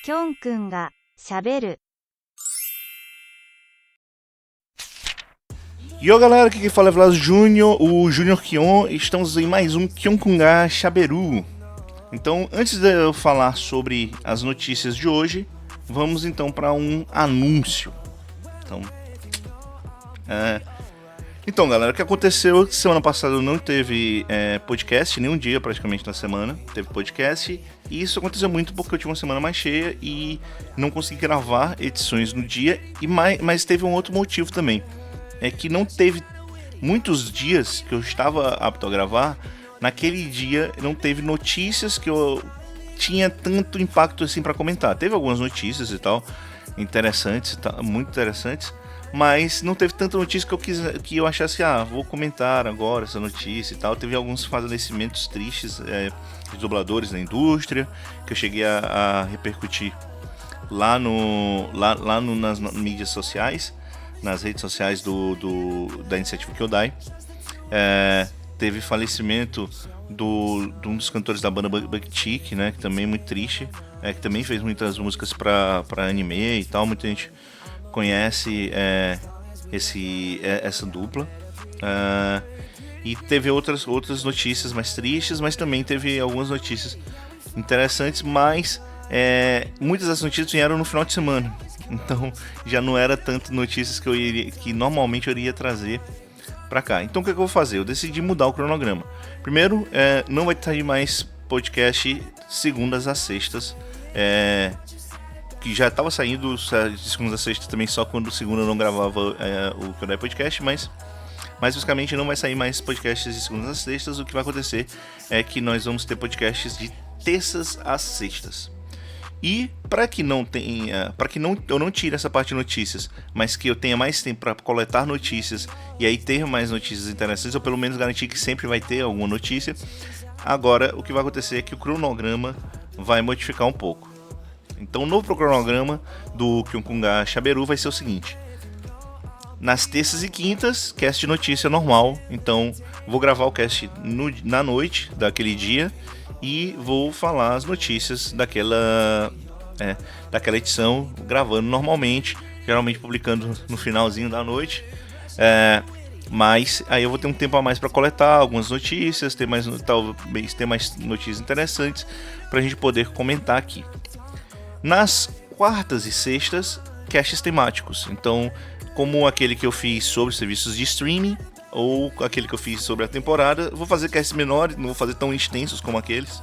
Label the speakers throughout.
Speaker 1: きょんくんがしゃべる
Speaker 2: E ó galera, aqui quem fala é Vlad Júnior, o Júnior Kion, e estamos em mais um Kionkunga Shaberu. Então, antes de eu falar sobre as notícias de hoje, vamos então para um anúncio. Então galera, o que aconteceu? Semana passada não teve podcast, nenhum dia praticamente na semana teve podcast. E isso aconteceu muito porque eu tive uma semana mais cheia e não consegui gravar edições no dia. Mas teve um outro motivo também. É que não teve muitos dias que eu estava apto a gravar. Naquele dia não teve notícias que eu tinha tanto impacto assim para comentar. Teve algumas notícias e tal, interessantes, muito interessantes. Mas não teve tanta notícia que eu achasse, vou comentar agora essa notícia e tal. Teve alguns falecimentos tristes de dubladores na indústria, que eu cheguei a repercutir nas mídias sociais, nas redes sociais da iniciativa Kyodai. Teve falecimento de um dos cantores da banda Bucktick, né, que também é muito triste, que também fez muitas músicas para anime e tal. Muita gente conhece essa dupla. E teve outras notícias mais tristes, mas também teve algumas notícias interessantes, mas muitas das notícias vieram no final de semana, então já não era tanto notícias que normalmente eu iria trazer pra cá. Então o que eu vou fazer? Eu decidi mudar o cronograma. Primeiro, não vai ter mais podcast segundas a sextas, que já estava saindo de segunda a sexta também, só quando segunda eu não gravava o Kyodai Podcast, mas basicamente não vai sair mais podcasts de segundas a sextas. O que vai acontecer é que nós vamos ter podcasts de terças a sextas. E para que eu não tire essa parte de notícias, mas que eu tenha mais tempo para coletar notícias e aí ter mais notícias interessantes, ou pelo menos garantir que sempre vai ter alguma notícia, agora o que vai acontecer é que o cronograma vai modificar um pouco. Então o novo cronograma do Kionkunga Shaberu vai ser o seguinte: nas terças e quintas, cast de notícia normal. Então vou gravar o cast na noite daquele dia e vou falar as notícias daquela edição, gravando normalmente, geralmente publicando no finalzinho da noite. Mas aí eu vou ter um tempo a mais para coletar algumas notícias, talvez ter mais notícias interessantes para a gente poder comentar aqui. Nas quartas e sextas, casts temáticos. Então, como aquele que eu fiz sobre serviços de streaming, ou aquele que eu fiz sobre a temporada, vou fazer casts menores, não vou fazer tão extensos como aqueles,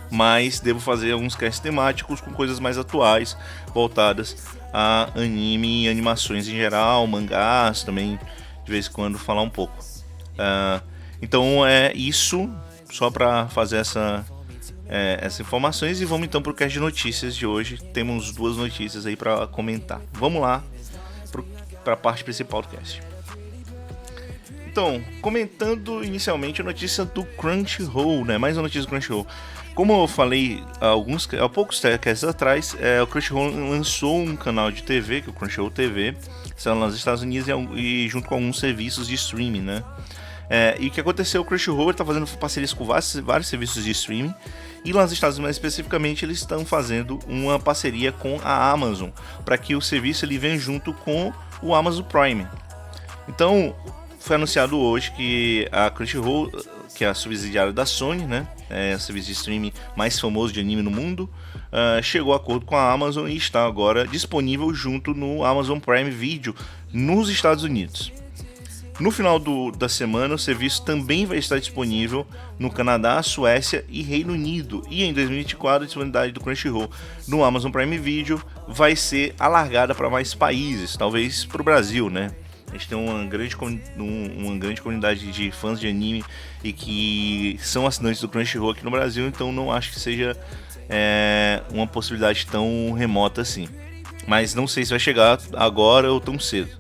Speaker 2: mas devo fazer alguns casts temáticos com coisas mais atuais, voltadas a anime e animações em geral, mangás também, de vez em quando falar um pouco. Então é isso, só para fazer essas informações, e vamos então para o cast de notícias de hoje. Temos duas notícias aí para comentar. Vamos lá para a parte principal do cast. Então, comentando inicialmente a notícia do Crunchyroll, né? Mais uma notícia do Crunchyroll. Como eu falei há poucos casts atrás, o Crunchyroll lançou um canal de TV, que é o Crunchyroll TV, está nos Estados Unidos e junto com alguns serviços de streaming, né? E o que aconteceu? O Crunchyroll está fazendo parcerias com vários serviços de streaming, e lá nos Estados Unidos, mais especificamente, eles estão fazendo uma parceria com a Amazon, para que o serviço ele venha junto com o Amazon Prime. Então, foi anunciado hoje que a Crunchyroll, que é a subsidiária da Sony, né, o serviço de streaming mais famoso de anime no mundo, chegou a acordo com a Amazon e está agora disponível junto no Amazon Prime Video nos Estados Unidos. No final da semana, o serviço também vai estar disponível no Canadá, Suécia e Reino Unido. E em 2024, a disponibilidade do Crunchyroll no Amazon Prime Video vai ser alargada para mais países, talvez para o Brasil, né? A gente tem uma grande comunidade de fãs de anime e que são assinantes do Crunchyroll aqui no Brasil, então não acho que seja uma possibilidade tão remota assim. Mas não sei se vai chegar agora ou tão cedo.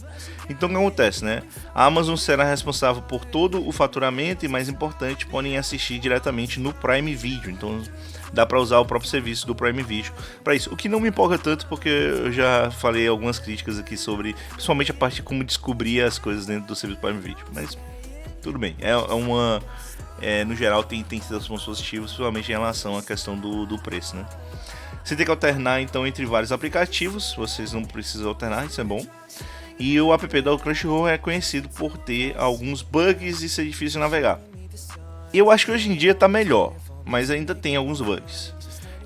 Speaker 2: Então o que acontece, né? A Amazon será responsável por todo o faturamento e, mais importante, podem assistir diretamente no Prime Video. Então dá para usar o próprio serviço do Prime Video para isso. O que não me empolga tanto, porque eu já falei algumas críticas aqui sobre, principalmente a parte de como descobrir as coisas dentro do serviço Prime Video. Mas tudo bem, no geral tem sido pontos positivos, principalmente em relação à questão do preço, né? Você tem que alternar então entre vários aplicativos, vocês não precisam alternar, isso é bom. E o app da Crunchyroll é conhecido por ter alguns bugs e ser difícil de navegar. Eu acho que hoje em dia tá melhor, mas ainda tem alguns bugs.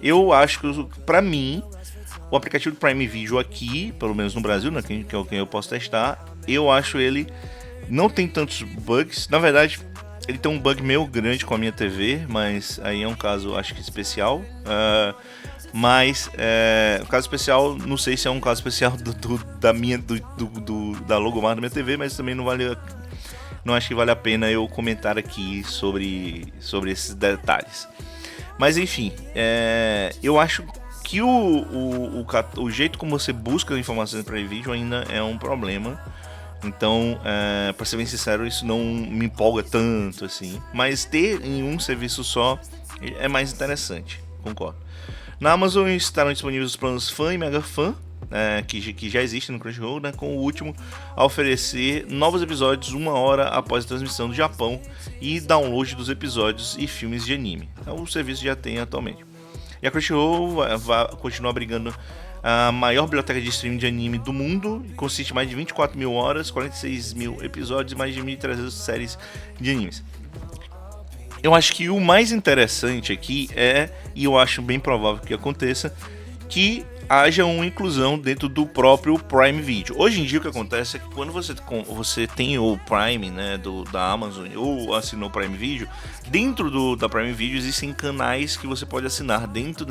Speaker 2: Eu acho que, pra mim, o aplicativo do Prime Video aqui, pelo menos no Brasil, né, que é o que eu posso testar, eu acho ele não tem tantos bugs. Na verdade, ele tem um bug meio grande com a minha TV, mas aí é um caso, acho que especial. O caso especial, não sei se é um caso especial da logomar da minha TV, mas também não acho que vale a pena eu comentar aqui sobre esses detalhes. Mas enfim, eu acho que o jeito como você busca informações para vídeo ainda é um problema. Então, para ser bem sincero, isso não me empolga tanto assim. Mas ter em um serviço só é mais interessante, concordo. Na Amazon estarão disponíveis os planos Fan e Mega Fan, que já existem no Crunchyroll, né, com o último a oferecer novos episódios 1 hora após a transmissão do Japão e download dos episódios e filmes de anime. Então, o serviço já tem atualmente. E a Crunchyroll vai continuar abrigando a maior biblioteca de streaming de anime do mundo, consiste em mais de 24 mil horas, 46 mil episódios e mais de 1.300 séries de animes. Eu acho que o mais interessante aqui e eu acho bem provável que aconteça, que haja uma inclusão dentro do próprio Prime Video. Hoje em dia o que acontece é que quando você tem o Prime, né, da Amazon, ou assinou o Prime Video, dentro da Prime Video existem canais que você pode assinar dentro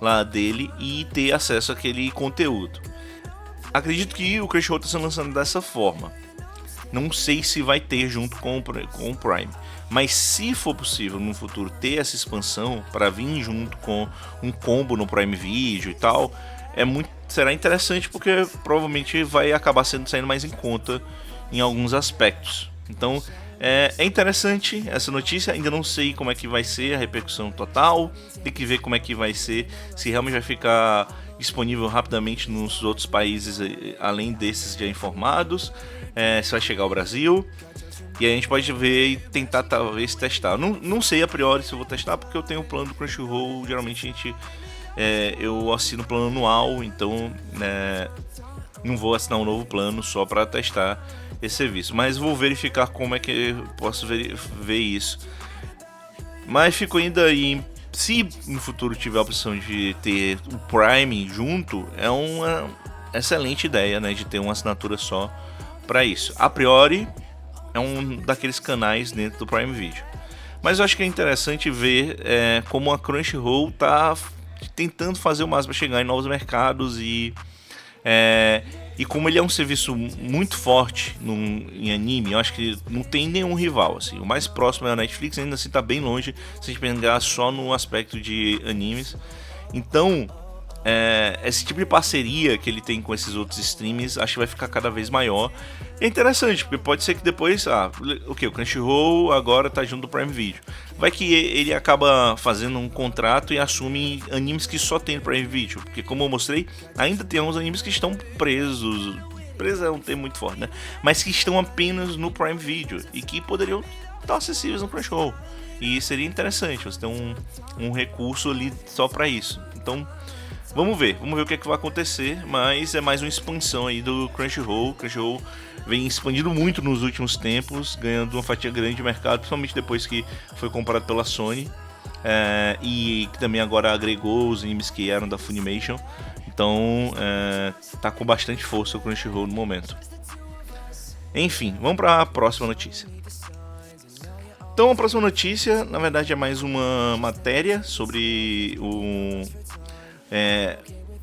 Speaker 2: lá dele e ter acesso àquele conteúdo. Acredito que o Crunchyroll está sendo lançado dessa forma. Não sei se vai ter junto com o Prime. Mas se for possível no futuro ter essa expansão para vir junto com um combo no Prime Video e tal, será interessante porque provavelmente vai acabar saindo mais em conta em alguns aspectos. Então é interessante essa notícia, ainda não sei como é que vai ser a repercussão total, tem que ver como é que vai ser, se realmente vai ficar disponível rapidamente nos outros países além desses já informados, se vai chegar ao Brasil. E aí a gente pode ver e tentar talvez testar. Não sei a priori se eu vou testar, porque eu tenho o plano do Crunchyroll. Geralmente eu assino o plano anual, então não vou assinar um novo plano só para testar esse serviço. Mas vou verificar como é que eu posso ver isso. Mas fico ainda aí. Se no futuro tiver a opção de ter o Prime junto, é uma excelente ideia, né, de ter uma assinatura só para isso. A priori é um daqueles canais dentro do Prime Video. Mas eu acho que é interessante ver como a Crunchyroll está tentando fazer o máximo para chegar em novos mercados e como ele é um serviço muito forte em anime, eu acho que não tem nenhum rival. Assim. O mais próximo é a Netflix, ainda assim está bem longe se a gente pegar só no aspecto de animes. Então, esse tipo de parceria que ele tem com esses outros streams, acho que vai ficar cada vez maior. É interessante, porque pode ser que depois, o Crunchyroll agora tá junto do Prime Video. Vai que ele acaba fazendo um contrato e assume animes que só tem no Prime Video, porque como eu mostrei, ainda tem uns animes que estão presos. Preso é um termo muito forte, né? Mas que estão apenas no Prime Video e que poderiam estar acessíveis no Crunchyroll. E seria interessante você ter um recurso ali só para isso. Então, vamos ver o que vai acontecer, mas é mais uma expansão aí do Crunchyroll. O Crunchyroll vem expandindo muito nos últimos tempos, ganhando uma fatia grande de mercado, principalmente depois que foi comprado pela Sony, e que também agora agregou os animes que eram da Funimation. Então, tá com bastante força o Crunchyroll no momento. Enfim, vamos para a próxima notícia. Então, a próxima notícia, na verdade, é mais uma matéria sobre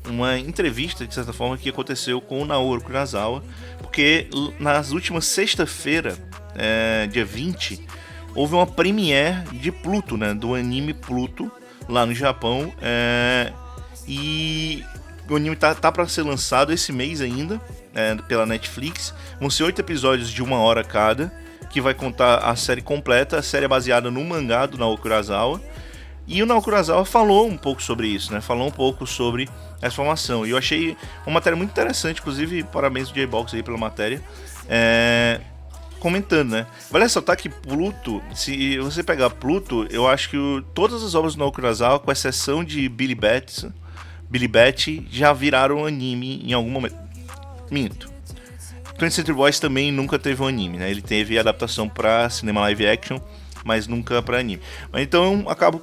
Speaker 2: uma entrevista, de certa forma, que aconteceu com o Naoru Kurosawa, porque nas últimas sexta-feira, dia 20, houve uma premiere de Pluto, né, do anime Pluto, lá no Japão, e o anime tá para ser lançado esse mês ainda, pela Netflix. Vão ser 8 episódios de 1 hora cada, que vai contar a série completa. A série é baseada no mangá do Naoru Kurosawa. E o Naoru Kurosawa falou um pouco sobre isso, né? Falou um pouco sobre essa formação. E eu achei uma matéria muito interessante, inclusive parabéns ao J-Box aí pela matéria. comentando, né? Vale ressaltar que Pluto, se você pegar Pluto, eu acho que todas as obras do Naoki Urasawa, com exceção de Billy Bat, já viraram anime em algum momento. Minto. 20th Century Boys também nunca teve um anime, né? Ele teve adaptação para cinema live action, mas nunca para anime. Mas então acabo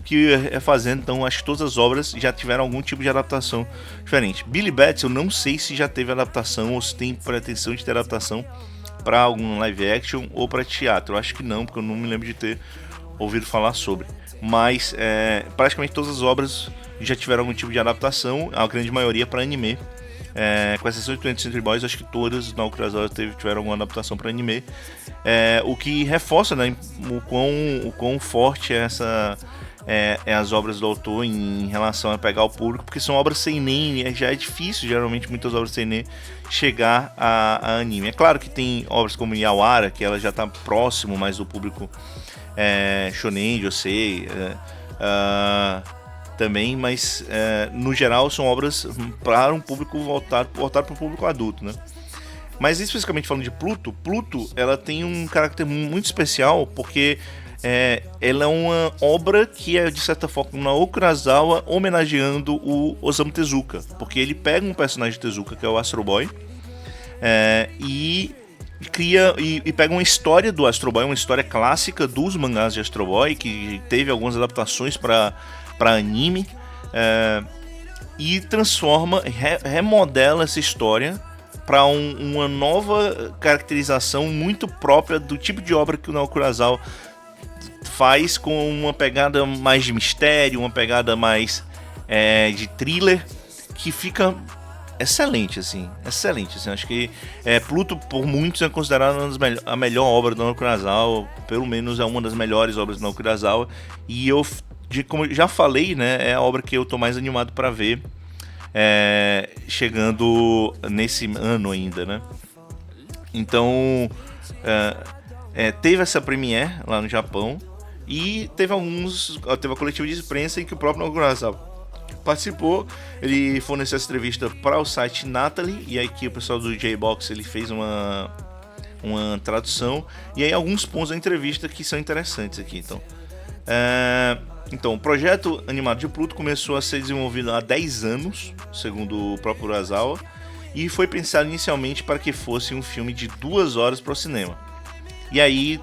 Speaker 2: que fazendo, então acho que todas as obras já tiveram algum tipo de adaptação diferente. Billy Bat, eu não sei se já teve adaptação ou se tem pretensão de ter adaptação para algum live action ou para teatro. Eu acho que não, porque eu não me lembro de ter ouvido falar sobre. Mas praticamente todas as obras já tiveram algum tipo de adaptação, a grande maioria para anime. Com exceção de 20th Century Boys, acho que todas na Urasawa tiveram alguma adaptação para anime. O que reforça, né, o quão forte é as obras do autor em relação a pegar o público, porque são obras seinen, já é difícil, geralmente, muitas obras seinen chegar a anime. É claro que tem obras como Yawara, que ela já está próximo mais do público shonen, josei, também, mas no geral são obras para um público voltado para o público adulto, né? Mas especificamente falando de Pluto, ela tem um caráter muito especial, porque ela é uma obra que é, de certa forma, Naoki Urasawa homenageando o Osamu Tezuka, porque ele pega um personagem de Tezuka, que é o Astro Boy, e cria e pega uma história do Astro Boy, uma história clássica dos mangás de Astro Boy, que teve algumas adaptações para anime, e transforma, remodela essa história para uma nova caracterização muito própria do tipo de obra que o Naoki Urasawa faz, com uma pegada mais de mistério, uma pegada mais de thriller, que fica excelente, assim. Acho que Pluto, por muitos, é considerada a melhor obra do Naoki Urasawa, pelo menos é uma das melhores obras do Naoki Urasawa, e como eu já falei, né, é a obra que eu tô mais animado para ver chegando nesse ano ainda, né? Então teve essa premiere lá no Japão, e teve a coletiva de imprensa em que o próprio Naoki Urasawa participou. Ele forneceu essa entrevista para o site Natalie, e aí que o pessoal do J-Box ele fez uma tradução, e aí alguns pontos da entrevista que são interessantes aqui. Então, o projeto animado de Pluto começou a ser desenvolvido há 10 anos, segundo o próprio Urasawa, e foi pensado inicialmente para que fosse um filme de 2 horas para o cinema. E aí,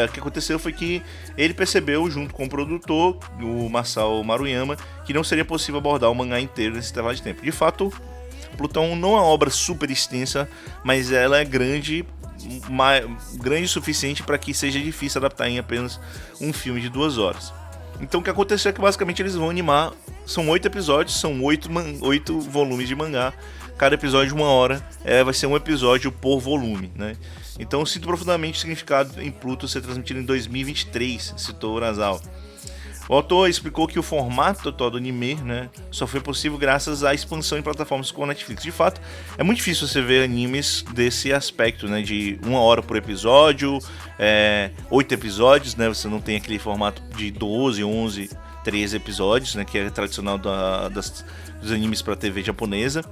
Speaker 2: o que aconteceu foi que ele percebeu, junto com o produtor, o Masao Maruyama, que não seria possível abordar o mangá inteiro nesse intervalo de tempo. De fato, Plutão não é uma obra super extensa, mas ela é grande o suficiente para que seja difícil adaptar em apenas um filme de 2 horas. Então o que aconteceu é que basicamente eles vão animar, são 8 episódios, são 8 volumes de mangá, cada episódio de 1 hora, vai ser um episódio por volume, né? Então eu sinto profundamente o significado em Pluto ser transmitido em 2023, citou Urasawa. O autor explicou que o formato total do anime, né, só foi possível graças à expansão em plataformas como a Netflix. De fato, é muito difícil você ver animes desse aspecto, né, de 1 hora por episódio, 8 episódios, né, você não tem aquele formato de 12, 11, 13 episódios, né, que é tradicional dos animes para TV japonesa.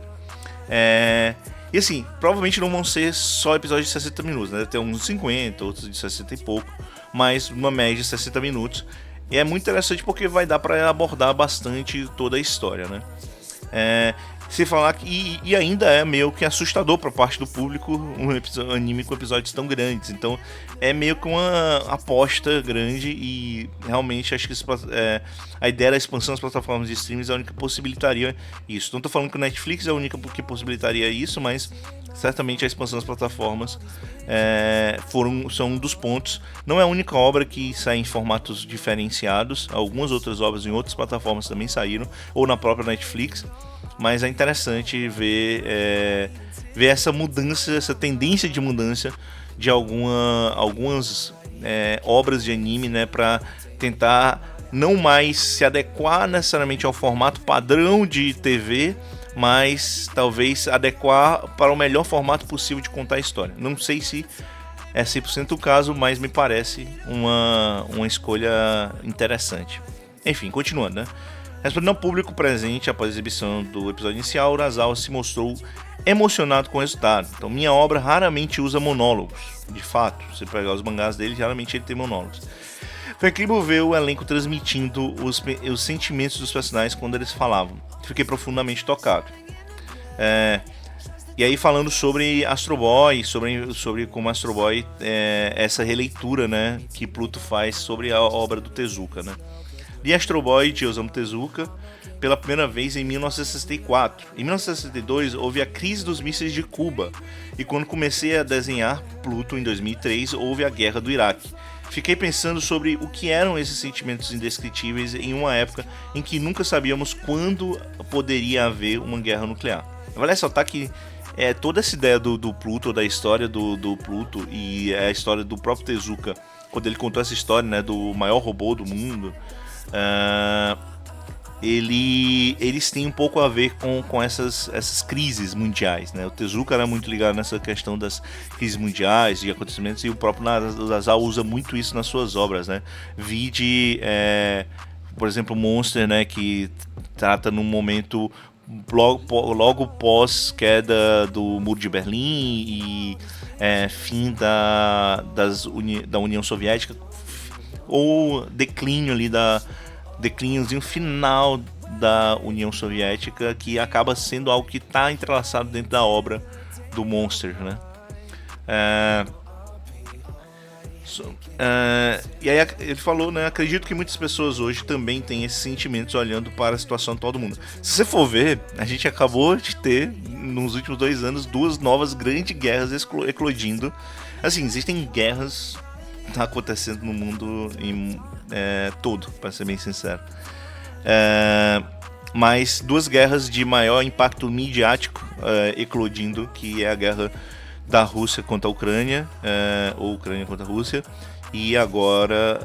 Speaker 2: E assim, provavelmente não vão ser só episódios de 60 minutos, né, deve ter uns 50, outros de 60 e pouco, mas uma média de 60 minutos. E é muito interessante porque vai dar para abordar bastante toda a história, né? Se falar que e ainda é meio que assustador para parte do público um anime com episódios tão grandes. Então é meio que uma aposta grande, e realmente acho que a ideia da expansão das plataformas de streams é a única que possibilitaria isso. Não estou falando que o Netflix é a única que possibilitaria isso, mas certamente a expansão das plataformas são um dos pontos. Não é a única obra que sai em formatos diferenciados, algumas outras obras em outras plataformas também saíram, ou na própria Netflix, mas é interessante ver essa mudança, essa tendência de mudança de algumas obras de anime, né, para tentar não mais se adequar necessariamente ao formato padrão de TV, mas talvez adequar para o melhor formato possível de contar a história. Não sei se é 100% o caso, mas me parece uma escolha interessante. Enfim, continuando, né? Respondendo ao público presente após a exibição do episódio inicial, Urasawa se mostrou emocionado com o resultado. Então minha obra raramente usa monólogos, de fato. Se pegar os mangás dele, geralmente ele tem monólogos. Foi incrível ver o elenco transmitindo os sentimentos dos personagens quando eles falavam. Fiquei profundamente tocado. E aí falando sobre Astro Boy, sobre como Astro Boy essa releitura, né, que Pluto faz sobre a obra do Tezuka, né. Li Astro Boy de Osamu Tezuka pela primeira vez em 1964. Em 1962 houve a crise dos mísseis de Cuba, e quando comecei a desenhar Pluto em 2003 houve a guerra do Iraque. Fiquei pensando sobre o que eram esses sentimentos indescritíveis em uma época em que nunca sabíamos quando poderia haver uma guerra nuclear. Vale ressaltar que toda essa ideia do Pluto, da história do Pluto e a história do próprio Tezuka, quando ele contou essa história, né, do maior robô do mundo, eles têm um pouco a ver com essas crises mundiais, né? O Tezuka era muito ligado nessa questão das crises mundiais, de acontecimentos, e o próprio Narazao usa muito isso nas suas obras, né? Vide, por exemplo, Monster, né, que trata num momento logo pós queda do Muro de Berlim e fim da União Soviética, ou declínio ali declíniozinho final da União Soviética, que acaba sendo algo que está entrelaçado dentro da obra do Monster, né? E aí ele falou, né, acredito que muitas pessoas hoje também têm esses sentimentos olhando para a situação atual do mundo. Se você for ver, a gente acabou de ter, nos últimos 2 anos, 2 novas grandes guerras eclodindo. Assim, existem guerras acontecendo no mundo todo, para ser bem sincero. Mas 2 guerras de maior impacto midiático eclodindo, que é a guerra da Rússia contra a Ucrânia, ou Ucrânia contra a Rússia, e agora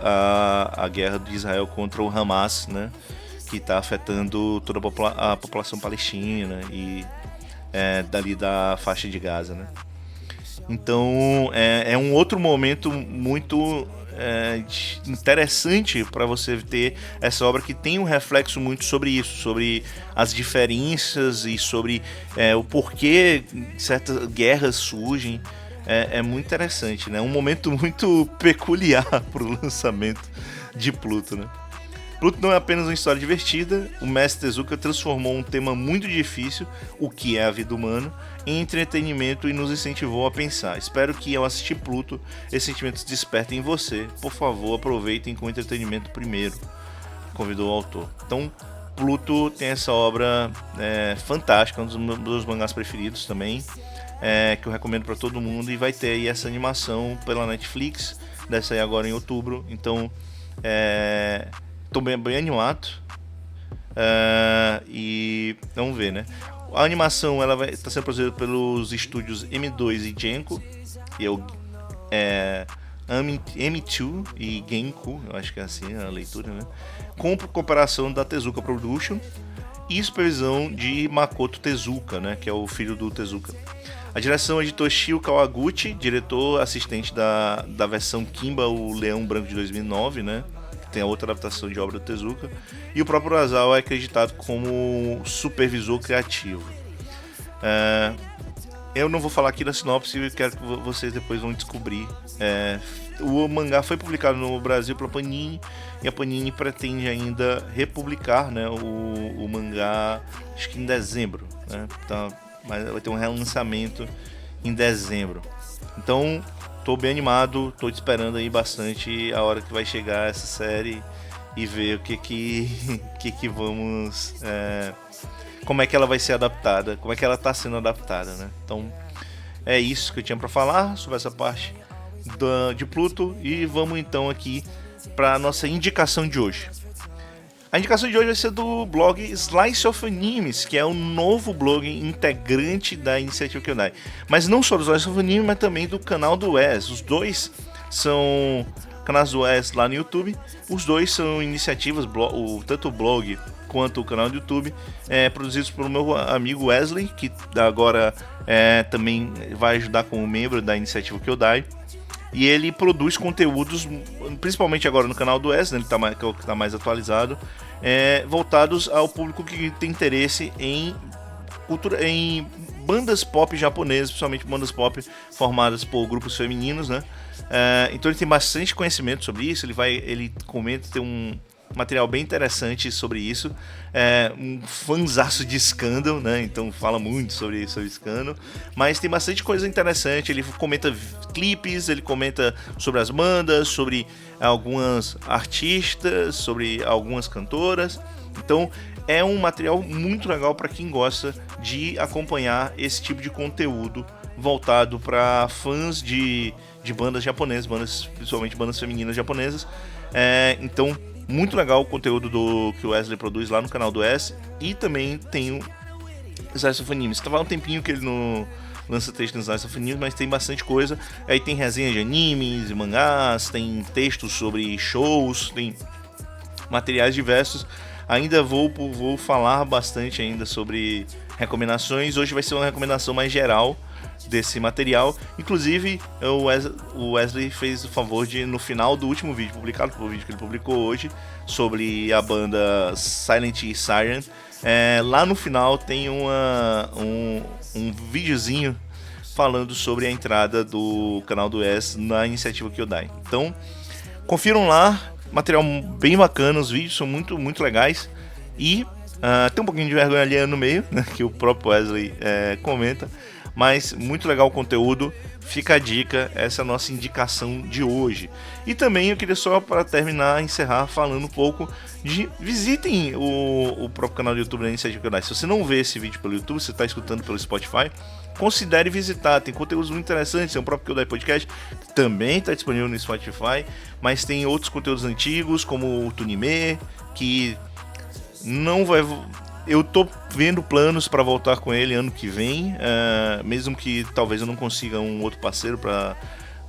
Speaker 2: a guerra de Israel contra o Hamas, né, que está afetando toda a população palestina e dali da faixa de Gaza, né. Então é um outro momento muito interessante para você ter essa obra que tem um reflexo muito sobre isso, sobre as diferenças e sobre o porquê certas guerras surgem. É muito interessante, né? Um momento muito peculiar para o lançamento de Pluto, né? Pluto não é apenas uma história divertida, o mestre Tezuka transformou um tema muito difícil, o que é a vida humana, em entretenimento e nos incentivou a pensar. Espero que ao assistir Pluto, esses sentimentos despertem em você. Por favor, aproveitem com entretenimento primeiro, convidou o autor. Então, Pluto tem essa obra fantástica, um dos meus mangás preferidos também, que eu recomendo para todo mundo, e vai ter aí essa animação pela Netflix, deve sair agora em outubro, então tô bem animado, e vamos ver, né? A animação ela vai estar sendo produzida pelos estúdios M2 e Genko, e M2 e Genko, eu acho que é assim a leitura, né? Com cooperação da Tezuka Production e supervisão de Makoto Tezuka, né? Que é o filho do Tezuka. A direção é de Toshio Kawaguchi, diretor assistente da versão Kimba, o Leão Branco de 2009, né? Tem a outra adaptação de obra do Tezuka, e o próprio Urasawa é acreditado como supervisor criativo. Eu não vou falar aqui na sinopse, eu quero que vocês depois vão descobrir. O mangá foi publicado no Brasil pela Panini, e a Panini pretende ainda republicar, né, o mangá, acho que em dezembro, né? Então, mas vai ter um relançamento em dezembro. Então, tô bem animado, tô esperando aí bastante a hora que vai chegar essa série e ver o que vamos, como é que ela vai ser adaptada, como é que ela tá sendo adaptada, né? Então é isso que eu tinha para falar sobre essa parte de Pluto, e vamos então aqui para nossa indicação de hoje. A indicação de hoje vai ser do blog Slice of Animes, que é um novo blog integrante da iniciativa Kyodai. Mas não só do Slice of Animes, mas também do canal do Wes. Os dois são canais do Wes lá no YouTube. Os dois são iniciativas, tanto o blog quanto o canal do YouTube, produzidos por meu amigo Wesley, que agora também vai ajudar como membro da iniciativa Kyodai. E ele produz conteúdos, principalmente agora no canal do Wes, né, que é o que está mais atualizado, voltados ao público que tem interesse em bandas pop japonesas, principalmente bandas pop formadas por grupos femininos, né? Então ele tem bastante conhecimento sobre isso, ele comenta, tem um material bem interessante sobre isso, um fanzaço de Scandal, né? Então fala muito sobre Scandal, mas tem bastante coisa interessante. Ele comenta clipes, ele comenta sobre as bandas, sobre algumas artistas, sobre algumas cantoras. Então é um material muito legal para quem gosta de acompanhar esse tipo de conteúdo voltado para fãs de bandas japonesas, principalmente bandas femininas japonesas. Então muito legal o conteúdo que o Wesley produz lá no canal do S. E também tem o Slice of Anime. Estava há um tempinho que ele não lança texto no Slice of Anime, mas tem bastante coisa. Aí tem resenhas de animes e mangás, tem textos sobre shows, tem materiais diversos. Ainda vou falar bastante ainda sobre recomendações. Hoje vai ser uma recomendação mais geral desse material. Inclusive, o Wesley fez o favor de, no final do último vídeo publicado, o vídeo que ele publicou hoje, sobre a banda Silent Siren, lá no final tem um videozinho falando sobre a entrada do canal do S na iniciativa Kyodai. Então, confiram lá, material bem bacana, os vídeos são muito, muito legais. E tem um pouquinho de vergonha ali no meio, né, que o próprio Wesley comenta. Mas muito legal o conteúdo, fica a dica, essa é a nossa indicação de hoje. E também eu queria só, para terminar, encerrar falando um pouco de... Visitem o próprio canal do YouTube da Iniciativa Kyodai. Se você não vê esse vídeo pelo YouTube, você está escutando pelo Spotify, considere visitar, tem conteúdos muito interessantes, tem o próprio Kyodai Podcast, que também está disponível no Spotify, mas tem outros conteúdos antigos, como o Tunime, que não vai... Eu tô vendo planos para voltar com ele ano que vem, mesmo que talvez eu não consiga um outro parceiro para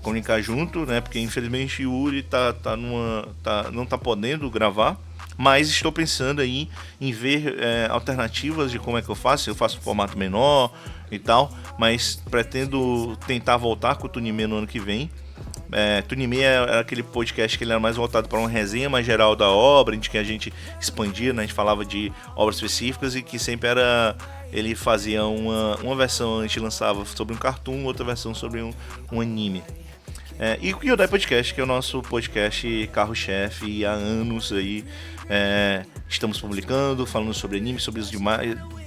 Speaker 2: comunicar junto, né? Porque infelizmente o Yuri não tá podendo gravar, mas estou pensando aí em ver alternativas de como é que eu faço. Eu faço um formato menor e tal, mas pretendo tentar voltar com o Tunime no ano que vem. Tunime era aquele podcast que ele era mais voltado para uma resenha mais geral da obra, em que a gente expandia, né? A gente falava de obras específicas e que sempre era... Ele fazia uma versão, a gente lançava sobre um cartoon, outra versão sobre um anime. E o Kyodai Podcast, que é o nosso podcast carro-chefe, e há anos aí estamos publicando, falando sobre anime, sobre os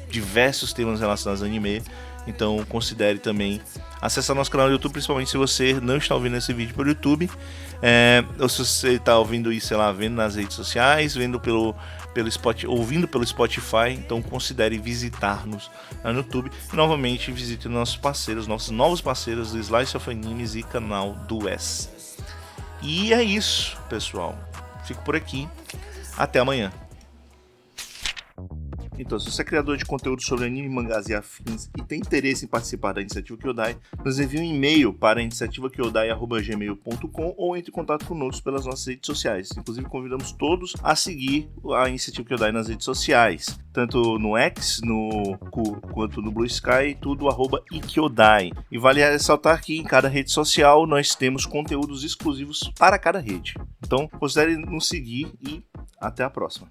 Speaker 2: diversos temas relacionados ao anime. Então considere também acessar nosso canal do YouTube, principalmente se você não está ouvindo esse vídeo pelo YouTube, ou se você está ouvindo isso, sei lá, vendo nas redes sociais, ouvindo pelo Spotify. Então considere visitar-nos no YouTube. E novamente visite nossos novos parceiros do Slice of Animes e canal do S. E é isso, pessoal. Fico por aqui. Até amanhã. Então, se você é criador de conteúdo sobre anime, mangás e afins e tem interesse em participar da Iniciativa Kyodai, nos envie um e-mail para iniciativakyodai@gmail.com ou entre em contato conosco pelas nossas redes sociais. Inclusive, convidamos todos a seguir a Iniciativa Kyodai nas redes sociais, tanto no X, quanto no Blue Sky, tudo @ikyodai. E vale ressaltar que em cada rede social nós temos conteúdos exclusivos para cada rede. Então, considere nos seguir e até a próxima.